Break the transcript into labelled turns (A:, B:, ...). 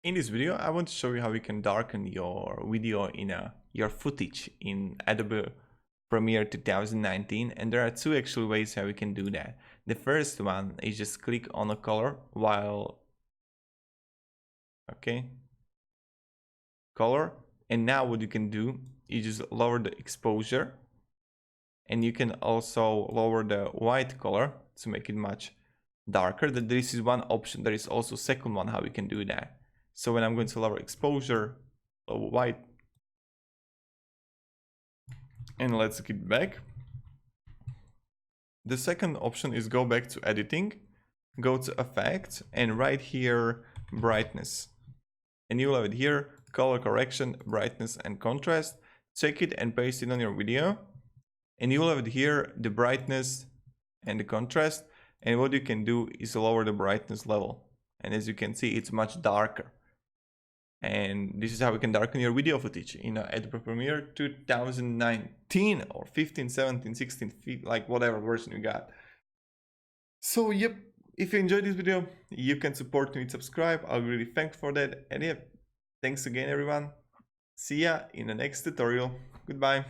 A: In this video, I want to show you how you can darken your video in your footage in Adobe Premiere 2019, and there are two actual ways how we can do that. The first one is just click on a color color, and now what you can do is just lower the exposure, and you can also lower the white color to make it much darker. This is one option. There is also second one how we can do that. So when I'm going to lower exposure, white, and let's get back. The second option is go back to editing, go to effects, and right here, brightness. And you'll have it here, color correction, brightness, and contrast. Check it and paste it on your video. And you'll have it here, the brightness and the contrast. And what you can do is lower the brightness level. And as you can see, it's much darker. And this is how we can darken your video footage in Adobe Premiere 2019 or 15, 17, 16, like whatever version you got. So yep, if you enjoyed this video, you can support me and subscribe. I'll be really thankful for that. And yeah, thanks again everyone. See ya in the next tutorial. Goodbye.